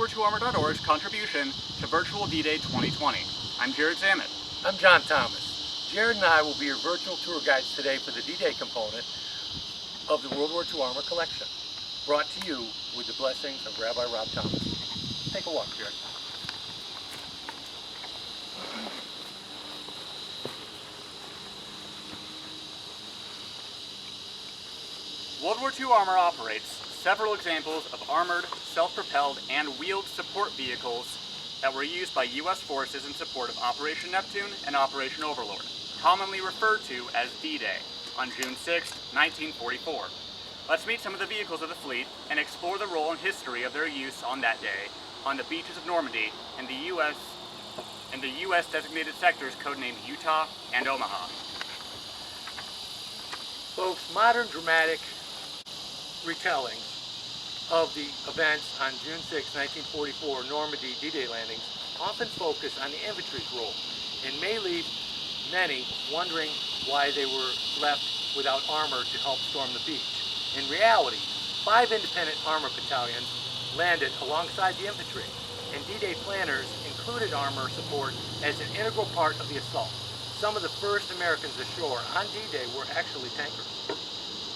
WW2Armor.org's contribution to Virtual D-Day 2020. I'm Jared Zammit. I'm John Thomas. Jared and I will be your virtual tour guides today for the D-Day component of the World War II Armor collection, brought to you with the blessings of Rabbi Rob Thomas. Take a walk, Jared. World War II Armor operates several examples of armored, self-propelled, and wheeled support vehicles that were used by U.S. forces in support of Operation Neptune and Operation Overlord, commonly referred to as D-Day, on June 6, 1944. Let's meet some of the vehicles of the fleet and explore the role and history of their use on that day on the beaches of Normandy and the U.S. designated sectors codenamed Utah and Omaha. Folks, modern dramatic retelling of the events on June 6, 1944 Normandy D-Day landings often focus on the infantry's role and may leave many wondering why they were left without armor to help storm the beach. In reality, 5 independent armor battalions landed alongside the infantry, and D-Day planners included armor support as an integral part of the assault. Some of the first Americans ashore on D-Day were actually tankers.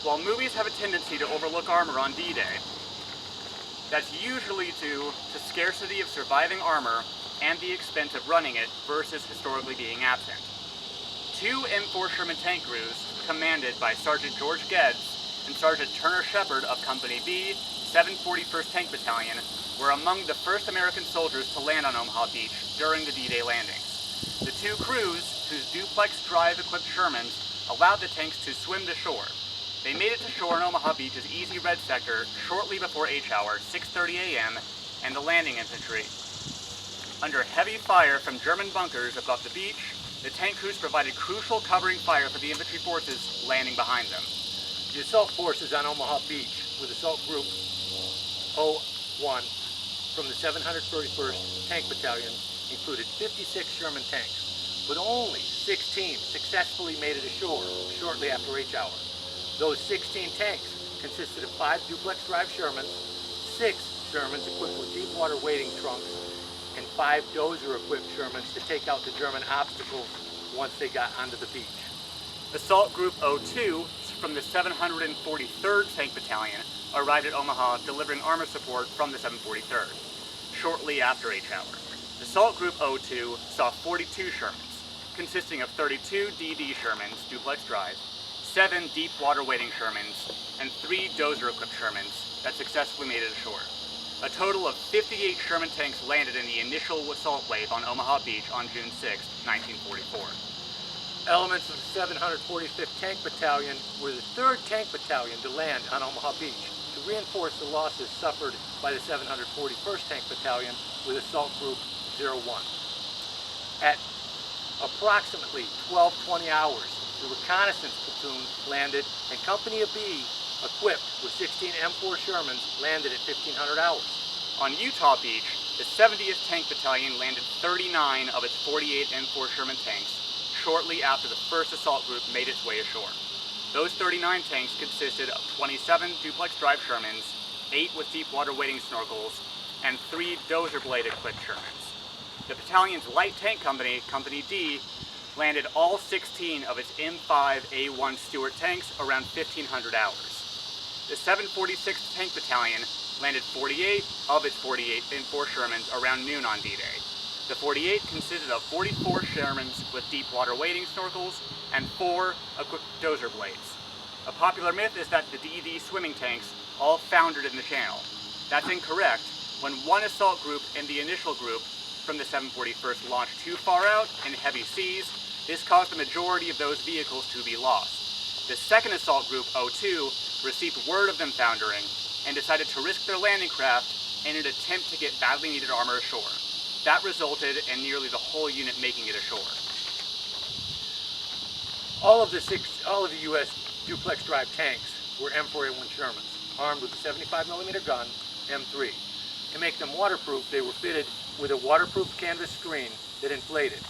While movies have a tendency to overlook armor on D-Day, that's usually due to scarcity of surviving armor and the expense of running it versus historically being absent. 2 M4 Sherman tank crews, commanded by Sergeant George Geddes and Sergeant Turner Shepard of Company B, 741st Tank Battalion, were among the first American soldiers to land on Omaha Beach during the D-Day landings. The 2 crews, whose duplex drive-equipped Shermans, allowed the tanks to swim to shore. They made it to shore in Omaha Beach's Easy Red sector shortly before H hour, 6:30 a.m., and the landing infantry. Under heavy fire from German bunkers above the beach, the tank crews provided crucial covering fire for the infantry forces landing behind them. The assault forces on Omaha Beach with Assault Group 01 from the 741st Tank Battalion included 56 Sherman tanks, but only 16 successfully made it ashore shortly after H hour. Those 16 tanks consisted of 5 duplex drive Shermans, 6 Shermans equipped with deep water wading trunks, and 5 dozer equipped Shermans to take out the German obstacles once they got onto the beach. Assault Group 02 from the 743rd Tank Battalion arrived at Omaha delivering armor support from the 743rd. Shortly after H hour, Assault Group 02 saw 42 Shermans, consisting of 32 DD Shermans, duplex drive, 7 deep water wading Shermans, and 3 dozer-equipped Shermans that successfully made it ashore. A total of 58 Sherman tanks landed in the initial assault wave on Omaha Beach on June 6, 1944. Elements of the 745th Tank Battalion were the 3rd Tank Battalion to land on Omaha Beach to reinforce the losses suffered by the 741st Tank Battalion with Assault Group 01. At approximately 12:20 hours, the reconnaissance platoon landed, and Company B, equipped with 16 M4 Shermans, landed at 1500 hours. On Utah Beach, the 70th Tank Battalion landed 39 of its 48 M4 Sherman tanks shortly after the first assault group made its way ashore. Those 39 tanks consisted of 27 duplex drive Shermans, 8 with deep water wading snorkels, and 3 dozer blade equipped Shermans. The battalion's light tank company, Company D, landed all 16 of its M5A1 Stuart tanks around 1500 hours. The 746th Tank Battalion landed 48 of its 48 M4 Shermans around noon on D-Day. The 48 consisted of 44 Shermans with deep water wading snorkels and 4 equipped dozer blades. A popular myth is that the DD swimming tanks all foundered in the channel. That's incorrect. When one assault group and the initial group from the 741st launched too far out in heavy seas, this caused the majority of those vehicles to be lost. The 2nd Assault Group 02 received word of them foundering and decided to risk their landing craft in an attempt to get badly needed armor ashore. That resulted in nearly the whole unit making it ashore. All of the U.S. duplex drive tanks were M4A1 Shermans, armed with a 75mm gun, M3. To make them waterproof, they were fitted with a waterproof canvas screen that inflated.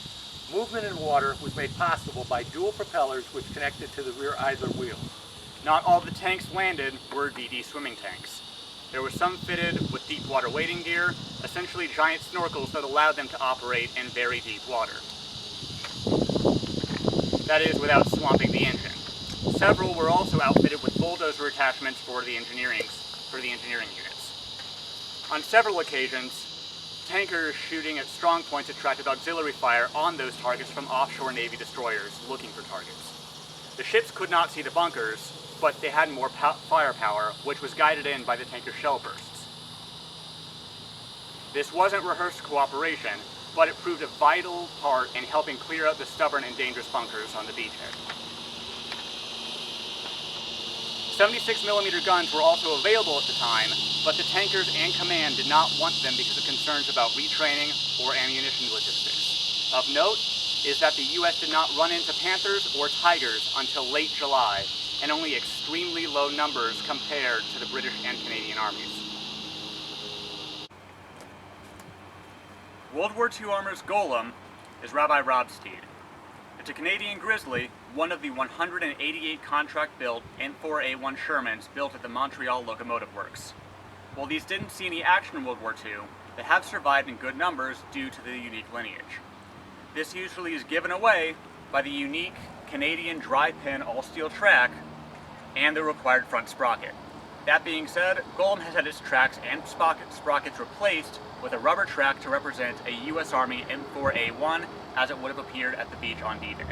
Movement in water was made possible by dual propellers which connected to the rear idler wheels. Not all the tanks landed were DD swimming tanks. There were some fitted with deep water wading gear, essentially giant snorkels that allowed them to operate in very deep water. That is, without swamping the engine. Several were also outfitted with bulldozer attachments for the engineering units. On several occasions, tankers shooting at strong points attracted auxiliary fire on those targets from offshore Navy destroyers looking for targets. The ships could not see the bunkers, but they had more firepower, which was guided in by the tanker's shell bursts. This wasn't rehearsed cooperation, but it proved a vital part in helping clear out the stubborn and dangerous bunkers on the beachhead. 76mm guns were also available at the time, but the tankers and command did not want them because of concerns about retraining or ammunition logistics. Of note is that the US did not run into Panthers or Tigers until late July, and only extremely low numbers compared to the British and Canadian armies. World War II Armor's Golem is Rabbi Rob Steed. It's a Canadian Grizzly, one of the 188 contract-built N4A1 Shermans built at the Montreal Locomotive Works. While these didn't see any action in World War II, they have survived in good numbers due to the unique lineage. This usually is given away by the unique Canadian dry-pin all-steel track and the required front sprocket. That being said, Golem has had its tracks and sprockets replaced with a rubber track to represent a US Army M4A1 as it would have appeared at the beach on D-Day.